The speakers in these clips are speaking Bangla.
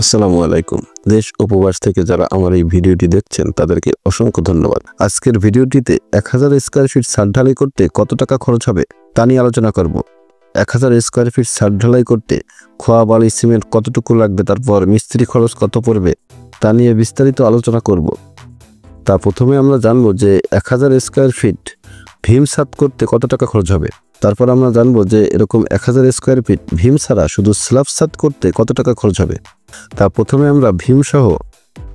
আসসালামু আলাইকুম। দেশ উপবাস থেকে যারা আমার এই ভিডিওটি দেখছেন তাদেরকে অসংখ্য ধন্যবাদ। আজকের ভিডিওটিতে 1000 স্কয়ার ফিট ছাদ ঢালাই করতে কত টাকা খরচ হবে তা নিয়ে আলোচনা করব। 1000 স্কয়ার ফিট ছাদ ঢালাই করতে খোয়া, বালি, সিমেন্ট কতটুকু লাগবে, তারপর মিস্ত্রি খরচ কত পড়বে তা নিয়ে বিস্তারিত আলোচনা করব। তা প্রথমে আমরা জানবো যে 1000 স্কয়ার ফিট ভীম ছাদ করতে কত টাকা খরচ হবে। তারপর আমরা জানবো যে এরকম 1000 স্কয়ার ফিট ভীম ছাড়া শুধু স্ল্যাব ছাদ করতে কত টাকা খরচ হবে। তা প্রথমে আমরা ভীম সহ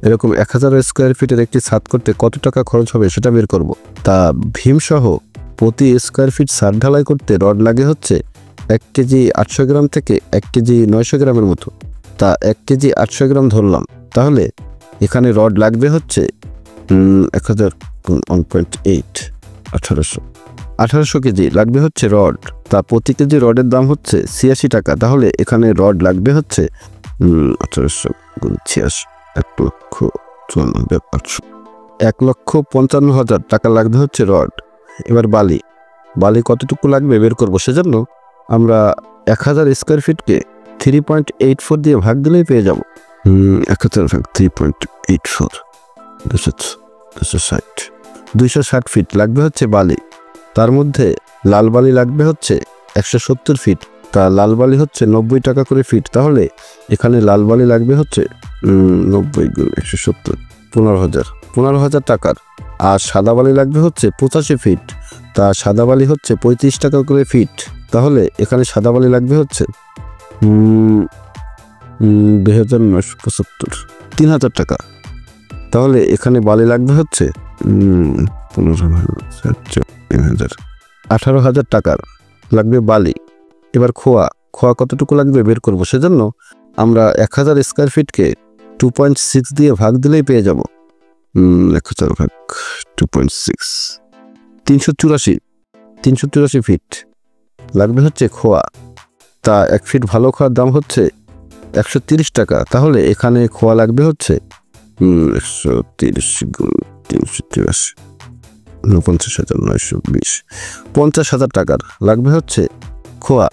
এরকম 1000 স্কয়ার ফিটের একটি ছাদ করতে কত টাকা খরচ হবে সেটা বের করব। তা ভীম সহ প্রতি স্কয়ার ফিট ছাদ ঢালাই করতে রড লাগে হচ্ছে 1 কেজি 800 গ্রাম থেকে 1 কেজি 900 গ্রামের মতো। তা 1 কেজি 800 গ্রাম ধরলাম, তাহলে এখানে রড লাগবে হচ্ছে 1800 কেজি লাগবে হচ্ছে রড। তা প্রতি কেজি রডের দাম হচ্ছে 86 টাকা, তাহলে এখানে রড লাগবে হচ্ছে 1800 × 86 1,54,500 টাকা লাগবে হচ্ছে রড। এবার বালি কতটুকু লাগবে বের করবো, সেজন্য আমরা 1000 স্কয়ার ফিটকে 3.84 দিয়ে ভাগ দিলেই পেয়ে যাব। 1000 ভাগ 3.84 260 ফিট লাগবে হচ্ছে বালি। তার মধ্যে লাল বালি লাগবে হচ্ছে 170 ফিট। তা লাল বালি হচ্ছে 90 টাকা করে ফিট, তাহলে এখানে লাল বালি লাগবে হচ্ছে 90 × 170 15,000 টাকার। আর সাদা বালি লাগবে হচ্ছে 85 ফিট। তা সাদা বালি হচ্ছে 35 টাকা করে ফিট, তাহলে এখানে সাদা বালি লাগবে হচ্ছে 2,975 3,000 টাকা, তাহলে এখানে বালি লাগবে হচ্ছে 18,000 টাকার লাগবে বালি। এবার খোয়া কতটুকু লাগবে বের করব, সেজন্য আমরা 1000 স্কয়ার ফিটকে 2.6 দিয়ে ভাগ দিলেই পেয়ে যাব। 1000 ভাগ 2.6 384 ফিট লাগবে হচ্ছে খোয়া। তা 1 ফিট ভালো খোয়ার দাম হচ্ছে 130 টাকা, তাহলে এখানে খোয়া লাগবে হচ্ছে 130 × 384 49,920 50,000 টাকার লাগবে হচ্ছে খোয়া।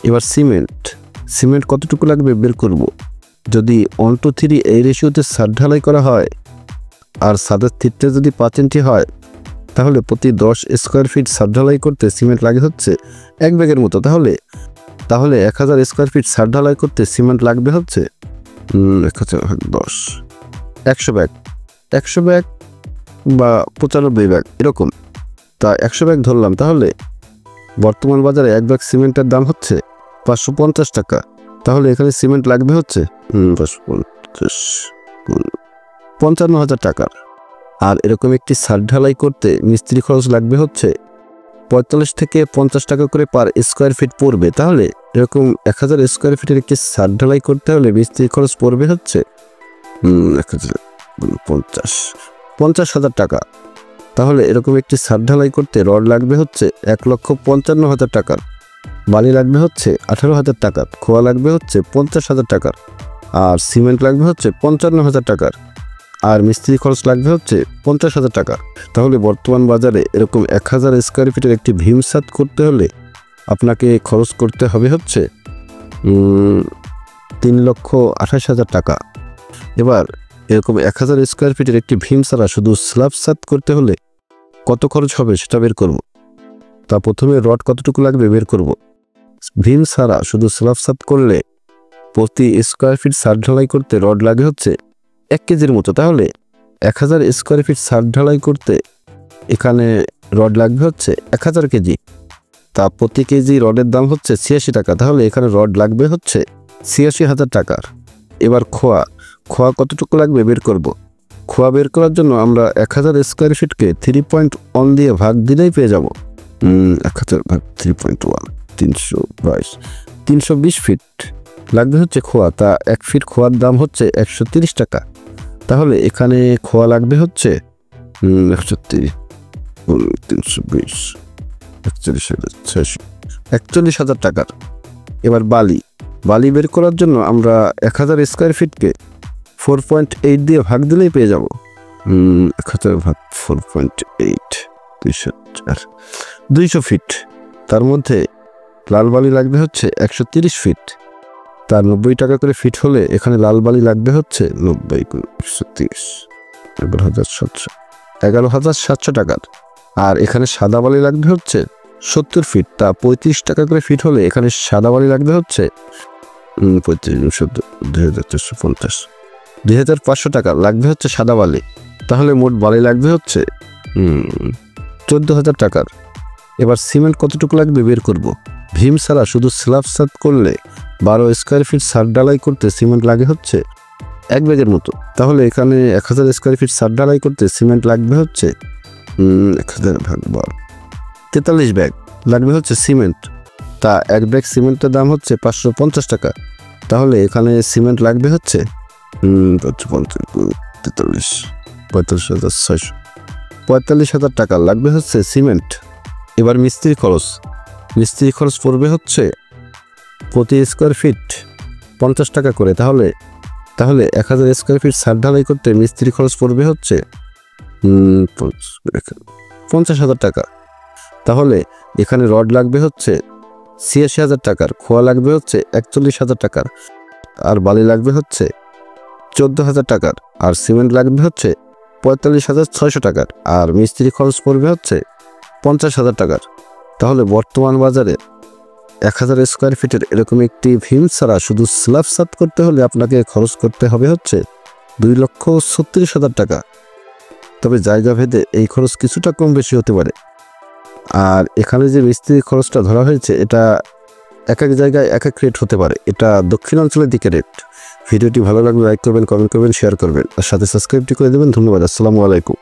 এবার সিমেন্ট কতটুকু লাগবে বের করব। যদি 1:3 এই রেশিওতে ছাদ ঢালাই করা হয় আর ছাদের থিকনেস যদি 5 ইঞ্চি হয়, তাহলে প্রতি 10 স্কয়ার ফিট ছাদ ঢালাই করতে সিমেন্ট লাগে হচ্ছে 1 ব্যাগের মতো। তাহলে 1000 স্কয়ার ফিট ছাদ ঢালাই করতে সিমেন্ট লাগবে হচ্ছে 100 ব্যাগ বা 95 ব্যাগ এরকম। তা 100 ব্যাগ ধরলাম, তাহলে বর্তমান বাজারে 1 ব্যাগ সিমেন্টের দাম হচ্ছে 550 টাকা, তাহলে এখানে সিমেন্ট লাগবে হচ্ছে 55,000 টাকার। আর এরকম একটি ছাদ ঢালাই করতে মিস্ত্রি খরচ লাগবে হচ্ছে 45 থেকে 50 টাকা করে পার স্কয়ার ফিট পড়বে। তাহলে এরকম 1000 স্কয়ার ফিটের একটি ছাদ ঢালাই করতে হলে মিস্ত্রি খরচ পড়বে হচ্ছে 50,000 টাকা। তাহলে এরকম একটি ছাদ ঢালাই করতে রড লাগবে হচ্ছে 1,55,000 টাকার, বালি লাগবে হচ্ছে 18,000 টাকার, খোয়া লাগবে হচ্ছে 50,000 টাকার, আর সিমেন্ট লাগবে হচ্ছে 55,000 টাকার, আর মিস্ত্রি খরচ লাগবে হচ্ছে 50,000 টাকা। তাহলে বর্তমান বাজারে এরকম 1000 স্কয়ার ফিটের একটি ভীম ছাদ করতে হলে আপনাকে খরচ করতে হবে হচ্ছে 3,28,000 টাকা। এবার এরকম 1000 স্কয়ার ফিটের একটি ভীম ছাড়া শুধু স্ল্যাব ছাদ করতে হলে কত খরচ হবে সেটা বের করব। তা প্রথমে রড কতটুকু লাগবে বের করব। ভীম ছাড়া শুধু স্ল্যাব ছাদ করলে প্রতি স্কয়ার ফিট ছাদ ঢালাই করতে রড লাগে হচ্ছে 1 কেজির মতো, তাহলে 1000 স্কয়ার ফিট ছাদ ঢালাই করতে এখানে রড লাগবে হচ্ছে 1000 কেজি। তা প্রতি কেজি রডের দাম হচ্ছে 86 টাকা, তাহলে এখানে রড লাগবে হচ্ছে 86,000 টাকার। এবার খোয়া কতটুকু লাগবে বের করব। খোয়া বের করার জন্য আমরা 1000 স্কয়ার ফিটকে 3.1 দিয়ে ভাগ দিলেই পেয়ে যাব। 1000 ভাগ 3.1 320 ফিট লাগবে হচ্ছে খোয়া। তা 1 ফিট খোয়ার দাম হচ্ছে 130 টাকা, তাহলে এখানে খোয়া লাগবে হচ্ছে 130 × 320 41,000 টাকার। এবার বালি বের করার জন্য আমরা 1000 স্কয়ার ফিটকে 4.8 দিয়ে ভাগ দিলেই পেয়ে যাব। 1000 ভাগ 4.8 200 ফিট। তার মধ্যে লাল বালি লাগবে হচ্ছে 130 ফিট। তার 90 টাকা করে ফিট হলে এখানে লাল বালি লাগবে হচ্ছে 90 × 30 11,700 টাকার। আর এখানে সাদা বালি লাগবে হচ্ছে 70 ফিট, তা 35 টাকা করে ফিট হলে এখানে সাদা বালি লাগবে হচ্ছে 2,500 টাকা লাগবে হচ্ছে সাদা বালি। তাহলে মোট বালি লাগবে হচ্ছে 14,000 টাকার। এবার সিমেন্ট কতটুকু লাগবে বের করব। ভীম ছাড়া শুধু স্ল্যাব ছাদ করলে 12 স্কোয়ার ফিট ছাদ ঢালাই করতে সিমেন্ট লাগে হচ্ছে 1 ব্যাগের মতো। তাহলে এখানে 1000 স্কোয়ার ফিট ছাদ ঢালাই করতে সিমেন্ট লাগবে হচ্ছে 1000 ভাগ 12 43 ব্যাগ লাগবে হচ্ছে সিমেন্ট। তা 1 ব্যাগ সিমেন্টের দাম হচ্ছে 550 টাকা। তাহলে এখানে সিমেন্ট লাগবে হচ্ছে 45,600 টাকা লাগবে হচ্ছে সিমেন্ট। এবার মিস্ত্রি খরচ পড়বে হচ্ছে প্রতি স্কোয়ার ফিট 50 টাকা করে। তাহলে 1000 স্কোয়ার ফিট ছাদ ঢালাই করতে মিস্ত্রি খরচ পড়বে হচ্ছে 50,000 টাকা। তাহলে এখানে রড লাগবে হচ্ছে 86,000 টাকার, খোয়া লাগবে হচ্ছে 41,000 টাকার, আর বালি লাগবে হচ্ছে 14,000 টাকার, আর সিমেন্ট লাগবে হচ্ছে 45,600 টাকার, আর মিস্ত্রি খরচ পড়বে হচ্ছে 50,000 টাকার। তাহলে বর্তমান বাজারে 1000 স্কোয়ার ফিটের এরকম একটি ভীম ছাড়া শুধু স্ল্যাব ছাদ করতে হলে আপনাকে খরচ করতে হবে হচ্ছে 2,36,000 টাকা। তবে জায়গা ভেদে এই খরচ কিছুটা কম বেশি হতে পারে। আর এখানে যে মিস্ত্রি খরচটা ধরা হয়েছে এটা এক এক জায়গায় এক এক রেট হতে পারে। এটা দক্ষিণাঞ্চলের দিকে রেট। ভিডিওটি ভালো লাগলে লাইক করবেন, কমেন্ট করবেন, শেয়ার করবেন, আর সাথে সাবস্ক্রাইবটি করে দেবেন। ধন্যবাদ। আসসালামু আলাইকুম।